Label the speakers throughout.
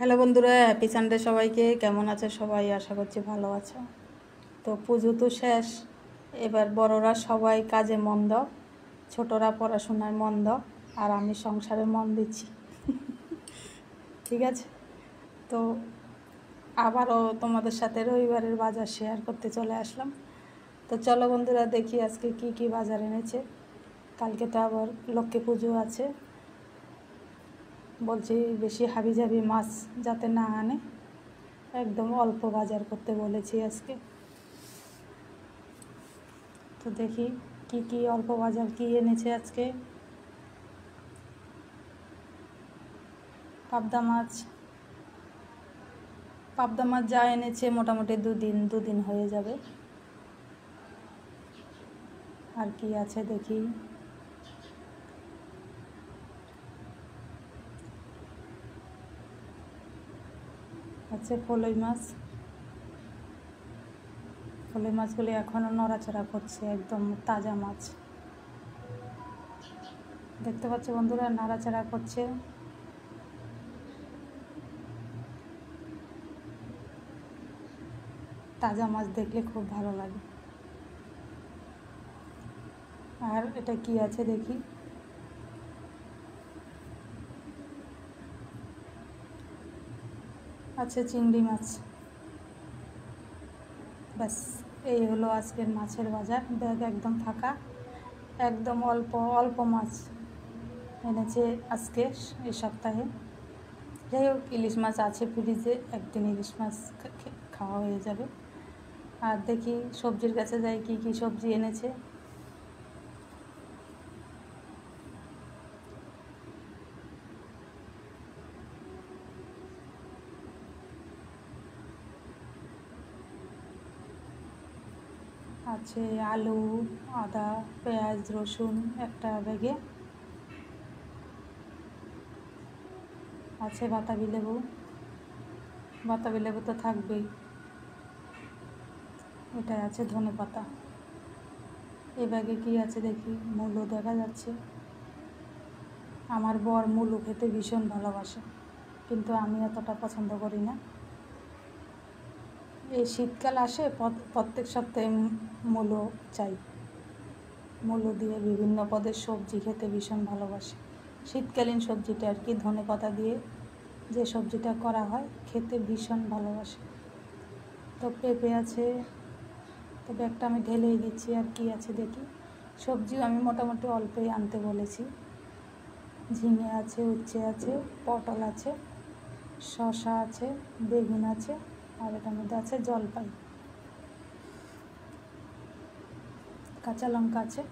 Speaker 1: Hello বন্ধুরা, happy Sunday সবাইকে। কেমন আছে সবাই? আশা করছি ভালো আছো। তো পুজো তো শেষ, এবার বড়রা সবাই কাজে মন দাও, ছোটরা পড়াশোনায় মন দাও, আর আমি সংসারে মন দিচ্ছি। ঠিক আছে, তো আবারও তোমাদের সাথে রবিবারের বাজার শেয়ার করতে চলে আসলাম। তো চলো বন্ধুরা, দেখি আজকে কি কি বাজার এনেছে। কালকে তো আবার লক্ষ্মী পুজো আছে, বলছি বেশি হাবিজাবি মাছ যাতে না আনে, একদম অল্প বাজার করতে বলেছি আজকে। তো দেখি কি কি অল্প বাজার কি এনেছে আজকে। পাবদা মাছ যা এনেছে মোটামুটি দুদিন হয়ে যাবে। আর কি আছে দেখি। আছে ফলই মাছগুলি এখনও নড়াচড়া করছে, একদম তাজা মাছ। দেখতে পাচ্ছ বন্ধুরা, নাড়াচাড়া করছে। তাজা মাছ দেখলে খুব ভালো লাগে। আর এটা কি আছে দেখি। আছে চিংড়ি মাছ। ব্যাস, এই হলো আজকের মাছের বাজার। ব্যাগ একদম ফাঁকা, একদম অল্প অল্প মাছ এনেছে আজকে এই সপ্তাহে। যাই হোক, ইলিশ মাছ আছে ফ্রিজে, একদিন ইলিশ মাছ খাওয়া হয়ে যাবে। আর দেখি সবজির কাছে যাই কি কি সবজি এনেছে। আছে আলু, আদা, পেঁয়াজ, রসুন একটা ব্যাগে। আছে বাতাবি লেবু তো থাকবেই। এটাই আছে ধনেপাতা। এই ব্যাগে কি আছে দেখি। মূলো দেখা যাচ্ছে। আমার বর মূলো খেতে ভীষণ ভালোবাসে, কিন্তু আমি এতটা পছন্দ করি না। এই শীতকাল আসে, প্রত্যেক সপ্তাহে মূলো চাই। মূলো দিয়ে বিভিন্ন পদের সবজি খেতে ভীষণ ভালোবাসে। শীতকালীন সবজিটা আর কি, ধনেপাতা দিয়ে যে সবজিটা করা হয় খেতে ভীষণ ভালোবাসে। তো পেঁপে আছে, তো ব্যাগটা আমি ঢেলেই দিচ্ছি। আর কি আছে দেখি। সবজিও আমি মোটামুটি অল্পই আনতে বলেছি। ঝিঙে আছে, উচ্ছে আছে, পটল আছে, শসা আছে, বেগুন আছে, আর এটার মধ্যে আছে জলপাই, কাঁচা লঙ্কা আছে।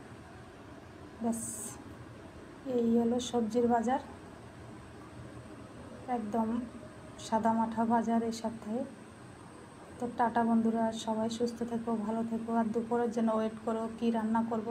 Speaker 1: ব্যাস, এই হলো সবজির বাজার। একদম সাদা মাঠা বাজার এই সপ্তাহে। তো টাটা বন্ধুরা, সবাই সুস্থ থেকো, ভালো থেকো। আর দুপুরের জন্য ওয়েট করো, কি রান্না করব।